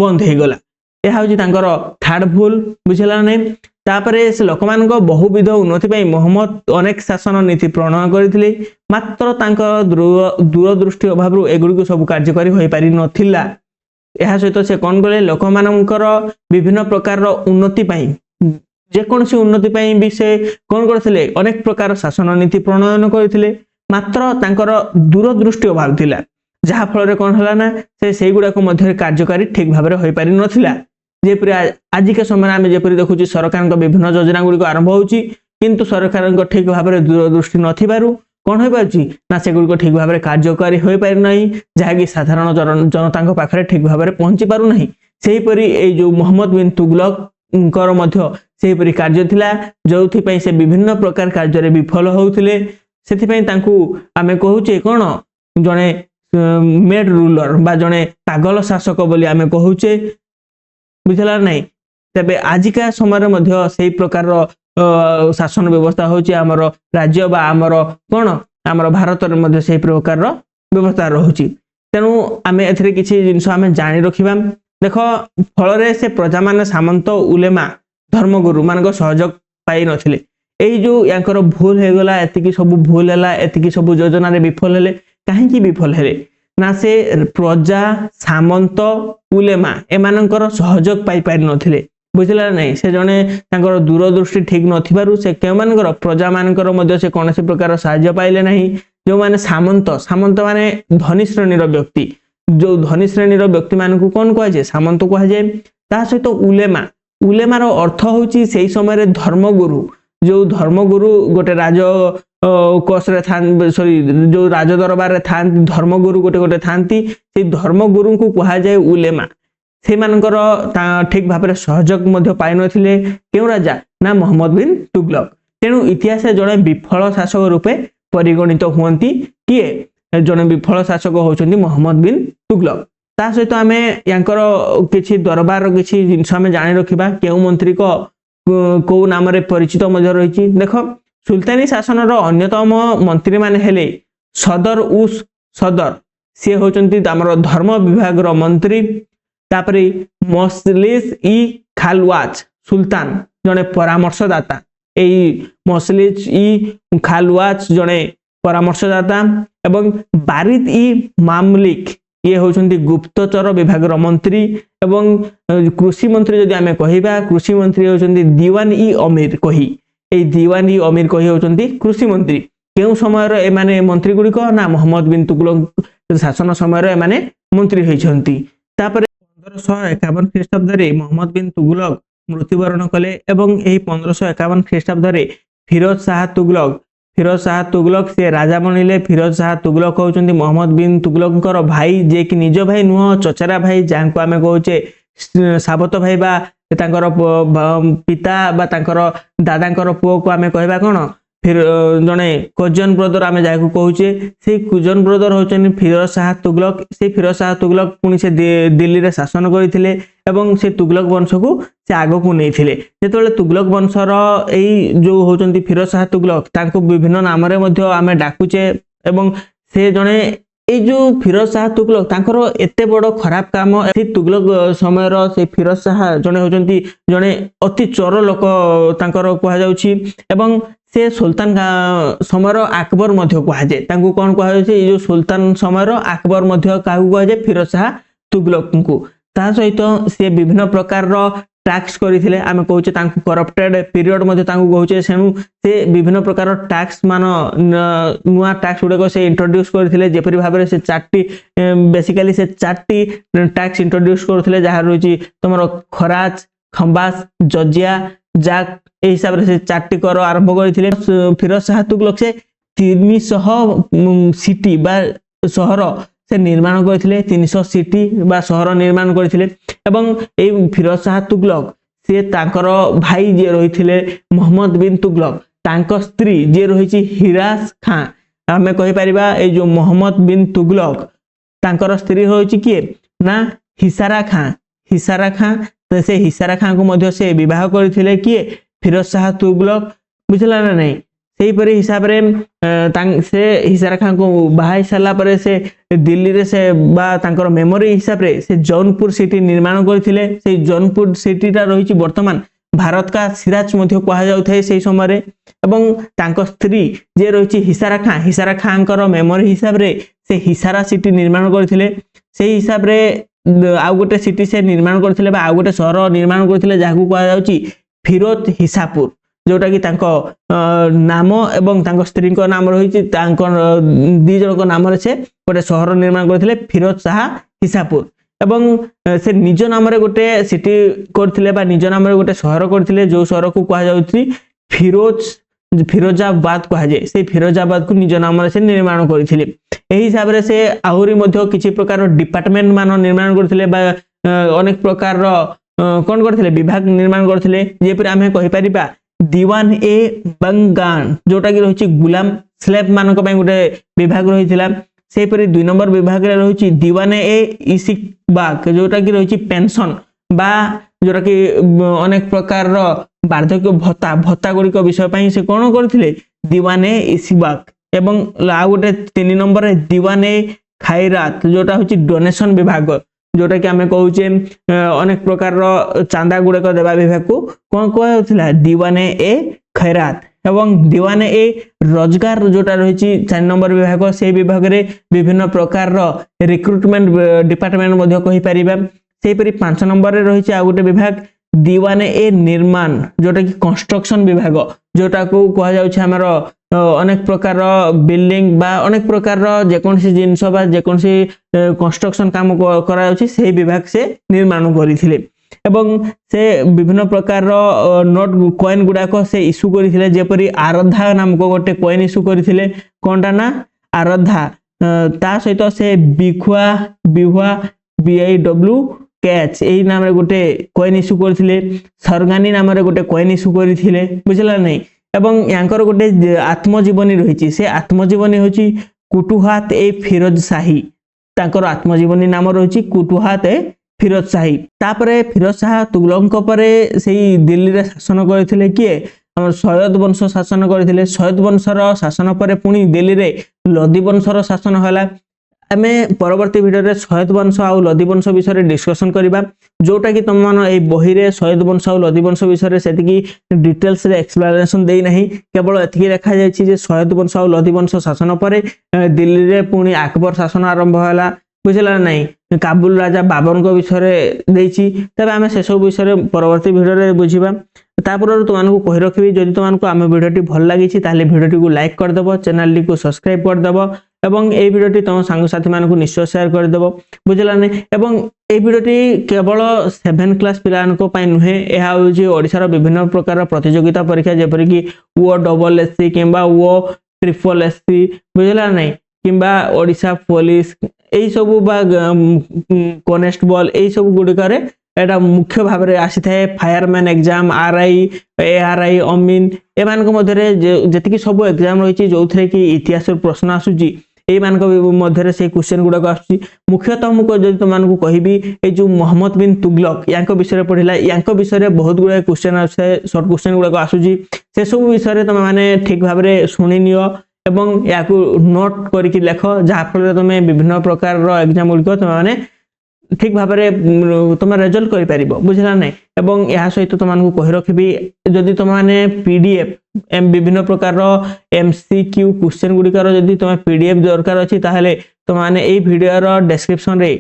बंद हो गला यह हूँ तांकर थर्ड भूल बुझला नहीं तापरे से लोक मान बहुविध उन्नति पाई मोहम्मद अनेक शासन नीति प्रणयन करथिले मात्र तांकर दूरदृष्टि अभाव एगुड़ी सब कार्यकारी हो पारि नथिला यह सहित से कौन कले लोक मानकर विभिन्न प्रकार उन्नति पाई जेकोसी उन्नति पाई भी से कौन करथिले अनेक प्रकार शासन नीति प्रणयन करथिले मात्र तांकर दूरदृष्टि अभाव थिला जहा फल कौन है ना से गुड़ाक कार्यकारी ठीक भाव में हो पारि नथिला जेपरि आज के समय आम जेपरि देखुची सरकार विभिन्न योजना गुड़िक आरंभ होउची किंतु सरकार ठीक भाव में दूरदृष्टि नथिबारु कौन हो पारुची ना से गुड़िक ठीक भाव में कार्यकारी हो पारि नहीं जहाँकि साधारण जनता पाखरे ठीक भाव में पहुंची पारु नहीं सेहीपरि ए जो मोहम्मद बिन तुगलक सेहीपरि कार्य थिला जोथि से विभिन्न प्रकार कार्य विफल होउथिले सेथिपई तांकू आमे कहूचे कोन जने मेड रूलर बा जने पागल शासक बोली आमे कहूचे बुझला नहीं तबे आजिका समय मध्य सेही प्रकार शासन व्यवस्था होची हमर राज्य बा हमर कोन ଆମର ଭାରତରେ ମଧ୍ୟ ସେହି ପ୍ରକାରର ବ୍ୟବସ୍ଥା ରହୁଛି। ତେଣୁ ଆମେ ଏଥିରେ କିଛି ଜିନିଷ ଆମେ ଜାଣି ରଖିବା। ଦେଖ ଫଳରେ ସେ ପ୍ରଜାମାନେ ସାମନ୍ତ ଉଲେମା ଧର୍ମଗୁରୁ ମାନଙ୍କ ସହଯୋଗ ପାଇ ନଥିଲେ। ଏଇ ଯୋଉ ୟାଙ୍କର ଭୁଲ ହେଇଗଲା, ଏତିକି ସବୁ ଭୁଲ ହେଲା, ଏତିକି ସବୁ ଯୋଜନାରେ ବିଫଳ ହେଲେ। କାହିଁକି ବିଫଳ ହେଲେ ନା ସେ ପ୍ରଜା ସାମନ୍ତ ଉଲେମା ଏମାନଙ୍କର ସହଯୋଗ ପାଇପାରି ନଥିଲେ। ବୁଝିଲା ନାହିଁ, ସେ ଜଣେ ତାଙ୍କର ଦୂରଦୃଷ୍ଟି ଠିକ ନଥିବାରୁ ସେ କେଉଁମାନଙ୍କର ପ୍ରଜା ମାନଙ୍କର ମଧ୍ୟ ସେ କୌଣସି ପ୍ରକାର ସାହାଯ୍ୟ ପାଇଲେ ନାହିଁ। ଯୋଉମାନେ ସାମନ୍ତ, ସାମନ୍ତ ମାନେ ଧନୀ ଶ୍ରେଣୀର ବ୍ୟକ୍ତି, ଯୋଉ ଧନୀ ଶ୍ରେଣୀର ବ୍ୟକ୍ତି ମାନଙ୍କୁ କଣ କୁହାଯାଏ? ସାମନ୍ତ କୁହାଯାଏ। ତା ସହିତ ଉଲେମା, ଉଲେମାର ଅର୍ଥ ହଉଛି ସେଇ ସମୟରେ ଧର୍ମଗୁରୁ। ଯୋଉ ଧର୍ମଗୁରୁ ଗୋଟେ ରାଜ କୋଷରେ ସରି ଯୋଉ ରାଜ ଦରବାରରେ ଥାନ୍ତି ଧର୍ମଗୁରୁ ଗୋଟେ ଗୋଟେ ଥାନ୍ତି, ସେଇ ଧର୍ମଗୁରୁଙ୍କୁ କୁହାଯାଏ ଉଲେମା। ସେମାନଙ୍କର ଠିକ ଭାବରେ ସହଯୋଗ ମଧ୍ୟ ପାଇନଥିଲେ କେଉଁ ରାଜା? ନା ମହମ୍ମଦ ବିନ୍ ତୁଗଲକ। ତେଣୁ ଇତିହାସରେ ଜଣେ ବିଫଳ ଶାସକ ରୂପେ ପରିଗଣିତ ହୁଅନ୍ତି। କିଏ? ଜଣେ ବିଫଳ ଶାସକ ହଉଛନ୍ତି ମହମ୍ମଦ ବିନ୍ ତୁଗଲକ। ତା ସହିତ ଆମେ ୟାଙ୍କର କିଛି ଦରବାରର କିଛି ଜିନିଷ ଆମେ ଜାଣି ରଖିବା। କେଉଁ ମନ୍ତ୍ରୀଙ୍କ କୋଉ ନାମରେ ପରିଚିତ ମଧ୍ୟ ରହିଛି। ଦେଖ ସୁଲତାନି ଶାସନର ଅନ୍ୟତମ ମନ୍ତ୍ରୀ ମାନେ ହେଲେ ସଦର ଉସ୍ ସଦର, ସିଏ ହଉଛନ୍ତି ଆମର ଧର୍ମ ବିଭାଗର ମନ୍ତ୍ରୀ। ତାପରେ ମସଲିସ ଇ ଖାଲୱାଜ ସୁଲତାନ, ଜଣେ ପରାମର୍ଶଦାତା। ଏଇ ମସଲିସ ଇ ଖାଲୱାଜ ଜଣେ ପରାମର୍ଶଦାତା। ଏବଂ ବାରିଦ ଇ ମାମଲିକ, ଇଏ ହଉଛନ୍ତି ଗୁପ୍ତଚର ବିଭାଗର ମନ୍ତ୍ରୀ। ଏବଂ କୃଷି ମନ୍ତ୍ରୀ ଯଦି ଆମେ କହିବା, କୃଷି ମନ୍ତ୍ରୀ ହଉଛନ୍ତି ଦିୱାନ ଇ ଅମିର କହି। এই দিওয়ান ই অমির কহি হচ্ছেন কৃষি মন্ত্রী। কেউ সময়ের এমানে মন্ত্রী গুড়িক না মহম্মদ বিন তুগলক শাসন সময়ের এমানে মন্ত্রী হয়েছেন। তারপরে 1551 খ্রিস্টাব্দে মহম্মদ বিন তুগলক মৃত্যুবরণ কলে এবং এই 1551 খ্রিস্টাব্দে ফিরোজ শাহ তুগলক সে রাজা বনিলে। ফিরোজ শাহ তুগলক হচ্ছেন মহম্মদ বিন তুগলকর ভাই, যে কি নিজ ভাই নুহ, চচেরা ভাই, যাকে আমি কହୁଛେ ସାବତ ଭାଇ ବା ତାଙ୍କର ପିତା ବା ତାଙ୍କର ଦାଦାଙ୍କର ପୁଅକୁ ଆମେ କହିବା କଣ? ଜଣେ କଜନ ବ୍ରଦର ଆମେ ଯାହାକୁ କହୁଛେ, ସେଇ କଜନ ବ୍ରଦର ହଉଛନ୍ତି ଫିରୋଜ ଶାହ ତୁଗଲକ। ସେଇ ଫିରୋଜ ଶାହ ତୁଗଲକ ପୁଣି ସେ ଦିଲ୍ଲୀରେ ଶାସନ କରିଥିଲେ ଏବଂ ସେ ତୁଗଲକ ବଂଶକୁ ସେ ଆଗକୁ ନେଇଥିଲେ। ଯେତେବେଳେ ତୁଗଲକ ବଂଶର ଏଇ ଯୋଉ ହଉଛନ୍ତି ଫିରୋଜ ଶାହ ତୁଗଲକ, ତାଙ୍କୁ ବିଭିନ୍ନ ନାମରେ ମଧ୍ୟ ଆମେ ଡାକୁଛେ। ଏବଂ ସେ ଜଣେ এই যে ফিরোজ শাহ তুগলক তাঁকর এতে বড় খারাপ কাম, তুগলক সময়ের সেই ফিরোজ শাহ জনে হচ্ছেন জনে অতি চোর লোক তাঁকর কুহযাଉଛି। এবং সে সুলতান সময়ের আকবর মধ্য কুহযায়। তাঁকু কোন কুহযাଉଛି? এই যে সুলতান সময়ের আকবর মধ্য কাহু কুহযায়? ফিরোজ শাহ তুগলকଙ୍କୁ। তা সহিত সে বিভিন্ন প্রকারর ট্যাক্স করিଥିଲେ। আমি কହୁଛେ তাঁকু করপ্টেড পিরিয়ড মধ্যে তাঁকু কହୁଛେ। সেণু সে বিভিন্ন প্রকার ট্যাক্স মান নূয়া ট্যাক্স গুড়িক সে ইন্ট্রোড্यूस করিଥିଲେ। যেপরি ভাবে সে 4টি বেসিক্যালি সে 4টি ট্যাক্স ইন্ট্রোড্यूस করুଥିଲେ, যাহা রয়েছে তোমার খরাচ, খম্বাস, জজিয়া, জাক। এই হিসাবে সে 4টি কর আরম্ভ করেছিলেন। ফিরোজ শাহ তুগলক সে 300 সিটি বা সহর সে নির্মাণ করেছিলেন। 300 সিটি বা সহর নির্মাণ করেছিলেন। এবং এই ফিরোজ শাহ তুগলক সে তাঁকর ভাই যে রয়েছে মোহাম্মদ বিন তুগলক, তাঁক স্ত্রী যে রয়েছে হিরাস খাঁ। আমি কহিপারিবা এই যে মোহাম্মদ বিন তুগলক তাঁকর স্ত্রী রয়েছে কিয়ে? না হিসারা খাঁ। হিসারা খাঁ, সে হিসারা খাঁকু মধ্য সে বিবাহ করেছিলেন কিয়ে? ফিরোজ শাহ তুগলক। বুঝলা না নাই? সেইপরি হিসাবে সে হিসারা খাঁকু বাହା ହେଇ ସାରିଲା ପରେ ସେ ଦିଲ୍ଲୀରେ ସେ ବା ତାଙ୍କର ମେମୋରି ହିସାବରେ ସେ ଜୌନପୁର ସିଟି ନିର୍ମାଣ କରିଥିଲେ। ସେଇ ଜୌନପୁର ସିଟିଟା ରହିଛି ବର୍ତ୍ତମାନ ଭାରତ କା ସିରାଜ ମଧ୍ୟ କୁହାଯାଉଥାଏ ସେଇ ସମୟରେ। ଏବଂ ତାଙ୍କ ସ୍ତ୍ରୀ ଯେ ରହିଛି ହିସାରା ଖାଁ, ହିସାରା ଖାଁଙ୍କର ମେମୋରି ହିସାବରେ ସେ ହିସାରା ସିଟି ନିର୍ମାଣ କରିଥିଲେ। ସେଇ ହିସାବରେ ଆଉ ଗୋଟେ ସିଟି ସେ ନିର୍ମାଣ କରିଥିଲେ ବା ଆଉ ଗୋଟେ ସହର ନିର୍ମାଣ କରିଥିଲେ, ଯାହାକୁ କୁହାଯାଉଛି ଫିରୋଜ ହିସାପୁର, जोटा कि नाम एवं स्त्री नाम रही दी जन नाम से गोटे सहर निर्माण करते फिरोज शाह हिसापुर। एवं से निज नाम गोटे सिटी करथिले बा निज नाम गोटे सहर करथिले, जो सहर को कहुच्छी फिरोजाबाद कहुए। से फिरोजाबाद को निज नाम से निर्माण करथिले। एही हिसाब से आहुरी मध्य किछि प्रकार डिपार्टमेंट मान निर्माण करथिले बा अनेक प्रकार कौन करथिले विभाग निर्माण करथिले। जेपरि आमे कहि परिबा दीवान ए बंगान जोटा कि रही गुलाम स्लेब मान गोटे विभाग रही। सेपरि 2 नंबर विभाग रही दीवान ए इसिकबाग जोटा कि रही पेंशन बा जोटा कि अनेक प्रकार वार्धक्य भत्ता भत्ता गुड़िक विषय से कौन करथिले दीवान ए इसिकबाग এবং ଆଉ ଗୋଟେ 3 ନମ୍ବରରେ ଦିୱାନେ ଖାଇରାତ ଯୋଉଟା ହଉଛି ଡୋନେସନ ବିଭାଗ, ଯୋଉଟା କି ଆମେ କହୁଛେ ଅନେକ ପ୍ରକାରର ଚାନ୍ଦା ଗୁଡିକ ଦେବା ବିଭାଗକୁ କଣ କୁହାଯାଉଥିଲା, ଦିୱାନେ ଏ ଖୈରାତ। ଏବଂ ଦିୱାନେ ଏ ରୋଜଗାର ଯୋଉଟା ରହିଛି 4 ନମ୍ବର ବିଭାଗ, ସେଇ ବିଭାଗରେ ବିଭିନ୍ନ ପ୍ରକାରର ରିକ୍ରୁଟମେଣ୍ଟ ଡିପାର୍ଟମେଣ୍ଟ ମଧ୍ୟ କହିପାରିବା। ସେହିପରି 5 ନମ୍ବରରେ ରହିଛି ଆଉ ଗୋଟେ ବିଭାଗ ଦିୱାନେ ଏ ନିର୍ମାଣ, ଯୋଉଟା କି କନଷ୍ଟ୍ରକ୍ସନ ବିଭାଗ, ଯୋଉଟାକୁ କୁହାଯାଉଛି ଆମର ଅନେକ ପ୍ରକାର ବିଲ୍ଡିଂ ବା ଅନେକ ପ୍ରକାରର ଯେକୌଣସି ଜିନିଷ ବା ଯେକୌଣସି କନଷ୍ଟ୍ରକ୍ସନ କାମ କରାଯାଉଛି ସେହି ବିଭାଗ ସେ ନିର୍ମାଣ କରିଥିଲେ। ଏବଂ ସେ ବିଭିନ୍ନ ପ୍ରକାରର ନୋଟ କଏନ ଗୁଡାକ ସେ ଇସ୍ୟୁ କରିଥିଲେ, ଯେପରି ଆରାଧ୍ୟା ନାମକ ଗୋଟେ କଏନ ଇସ୍ୟୁ କରିଥିଲେ, କଣଟା ନା ଆରାଧ୍ୟା। ତା ସହିତ ସେ ବିଖୁଆ ବିହୁଆ BIW କ୍ୟାଚ୍ ଏଇ ନାମରେ ଗୋଟେ କଏନ ଇସ୍ୟୁ କରିଥିଲେ, ସରଗାନି ନାମରେ ଗୋଟେ କଏନ ଇସ୍ୟୁ କରିଥିଲେ, ବୁଝିଲା ନାହିଁ। ଏବଂ ୟାଙ୍କର ଗୋଟେ ଆତ୍ମଜୀବନୀ ରହିଛି, ସେ ଆତ୍ମଜୀବନୀ ହେଉଛି କୁଟୁହାତ ଏ ଫିରୋଜ ସାହି, ତାଙ୍କର ଆତ୍ମଜୀବନୀ ନାମ ରହିଛି କୁଟୁହାତ ଏ ଫିରୋଜ ସାହି। ତାପରେ ଫିରୋଜ ଶାହ ତୁଗଲକଙ୍କ ପରେ ସେଇ ଦିଲ୍ଲୀରେ ଶାସନ କରିଥିଲେ କିଏ, ଆମର ସୟଦ ବଂଶ ଶାସନ କରିଥିଲେ। ସୟଦ ବଂଶର ଶାସନ ପରେ ପୁଣି ଦିଲ୍ଲୀରେ ଲୋଧି ବଂଶର ଶାସନ ହେଲା। ଆମେ ପରବର୍ତ୍ତୀ ଭିଡ଼ିଓରେ ସୟଦ ବଂଶ ଆଉ ଲୋଧି ବଂଶ ବିଷୟରେ ଡିସ୍କସନ କରିବା, ଯୋଉଟା କି ତମମାନେ এই বহিরে সয়দ বংশ ଆଉ লোধি বংশ বিষୟରେ সেটিকি ডিটেলস রে এক্সপ্লানেশন দেই ନାହିଁ, কেবল এতিকি লেখা যাইছি যে সয়দ বংশ ଆଉ লোধি বংশ শাসন পরে দিল্লীরে পুনি আকবর শাসন আরম্ভ ହେଲା, বুঝিলা নাই। কাবুল রাজা বাবরଙ୍କ বিষୟରେ ଦେଇছি, তবে ଆମେ সেসব বিষୟରେ পরবর্তী ভিডিওরে বুঝিবা। তারপরে তোমাকে কହି রখিবি, যদি তোমাকে ଆମ ভিডিওটি ভাল লাগিছি তাহলে ভিডিওটিকে লাইক କରିଦେବ, চ্যানেলটিকে সবস্ক্রাইব କରିଦେବ এবং এই ভিডিওটি তোমার সাংসাথী মানুষ নিশ্চয় সেয়ার କରିଦେବ, বুঝিলা নাই। এবং এই ভিডিওটি কেবল 7 ক্লাস পিলাମାନଙ୍କ ପାଇଁ ନୁହେଁ, ଏହା ହେଉଛି ଓଡ଼ିଶାର ବିଭିନ୍ନ ପ୍ରକାର ପ୍ରତିଯୋଗିତା ପରୀକ୍ଷା, ଯେପରିକି OSSC କିମ୍ବା OSSC, ବୁଝିଲା ନାହିଁ, କିମ୍ବା ଓଡ଼ିଶା ପୋଲିସ এই ସବୁ বা কনস্টেবল এই ସବୁ ଗୁଡ଼ିକରେ এটা মুখ্য ভাବରେ ଆସିଥାଏ। ফায়ারম্যান এক্সাম, RI, ARI, অমিন এମାନଙ୍କ ମଧ୍ୟରେ ଯେତିକି ସବୁ ଏକ୍ସାମ ରହିଛି ଯୋଉଥିରେ କି ଇତିହାସର ପ୍ରଶ୍ନ ଆସୁଛି, এইମାନଙ୍କ ମଧ୍ୟରେ সেই କ୍ୱେଶ୍ଚନ ଗୁଡାକ ଆସୁଛି। ମୁଖ୍ୟତଃ ମୁଁ ଯଦି ତମମାନଙ୍କୁ କହିବି এই ଯୋଉ ମହମ୍ମଦ ବିନ ତୁଗଲକ ୟାଙ୍କ ବିଷୟରେ ପଢିଲା, ୟାଙ୍କ ବିଷୟରେ ବହୁତ ଗୁଡ଼ାଏ କ୍ୱେଶ୍ଚନ ଆସିଥାଏ, ସର୍ଟ କ୍ୱେଶ୍ଚନ ଗୁଡାକ ଆସୁଛି, ସେ ସବୁ ବିଷୟରେ ତମେ ମାନେ ଠିକ ଭାବରେ ଶୁଣି ନିଅ এবং ইয়াকু নোট করিকি লেখ, যাহা ফলে তুমি বিভিন্ন প্রকারর এক্সাম গুড়িক তুমি মানে ঠিক ভাবে তুমি রেজল্ট করে পারিব, বুঝলা নাই। এবং এর সহিত তোমাকে কহি রাখবি, যদি তোমাকে PDF বিভিন্ন প্রকারর MCQ কোশ্চেন গুড়িকর যদি তোমার PDF দরকার আছে, তাহলে তোমাকে এই ভিডিওর ডেসক্রিপশন রে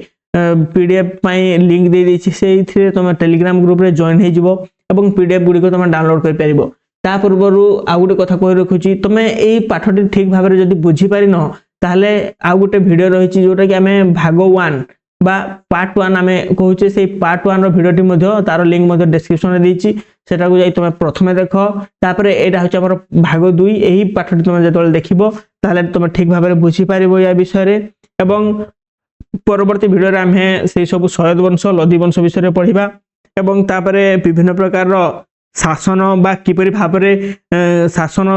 PDF পাই লিঙ্ক দিয়ে দিয়েছি, সেইথিরে তোমার টেলিগ্রাম গ্রুপ রে জয়েন হয়ে যাব এবং PDF গুড়িক তুমি ডাউনলোড করে পারিব। তা পূର୍ବରୁ ଆଉ ଗୋଟେ କଥା କହି ରଖୁଛି, ତମେ এই ପାଠଟି ଠିକ ଭାବରେ ଯଦି ବୁଝି ପାରିନ ତାହେଲେ ଆଉ ଗୋଟେ ଭିଡ଼ିଓ ରହିଛି ଯୋଉଟା କି ଆମେ ଭାଗ 1 বা পার্ট 1 ଆମେ କହୁଛେ, সেই পার্ট 1 ର ভিডিওটি ମଧ୍ୟ তার লিংক ମଧ୍ୟ ডেসক্রিপশন রে ଦେଇଛି, সেটাକୁ যাই তুমি প্রথমে দেখো। তারপরে এটা হচ্ছে আমার ভাগ 2, এই পাঠটি তুমি যেତେବେଳେ ଦେଖିବ তাহলে তুমি ঠিক ভাবে বুঝি পারিব এই বিষয়ে। এবং পরবর্তী ভিডিওরে ଆମେ সেই সব সয়দ বংশ লোধি বংশ বিষয়ে পড়িবা এবং তারপরে বিভিন্ন প্রকারর শাসন বা কিপরি ভাবে শাসন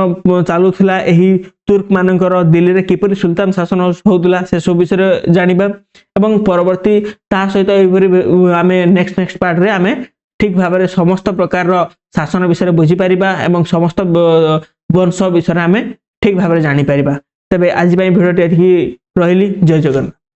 চালুলা এই তুর্ক মানଙ୍କର দিল্লীরে কিপরি সুলতান শাসন হউতলা সেসব বিষয়ে জানিবা। এবং পরবর্তী তা সহিত এইপরি আমি নেক্সট পার্টরে আমি ঠিক ভাবে সমস্ত প্রকারর শাসন বিষয়ে বুঝি পারিবা এবং সমস্ত বংশ বিষয়ে আমি ঠিক ভাবে জানি পারিবা। তবে আজ পাই ভিডিওটি এতিকি রহিলি। জয় জগন্নাথ।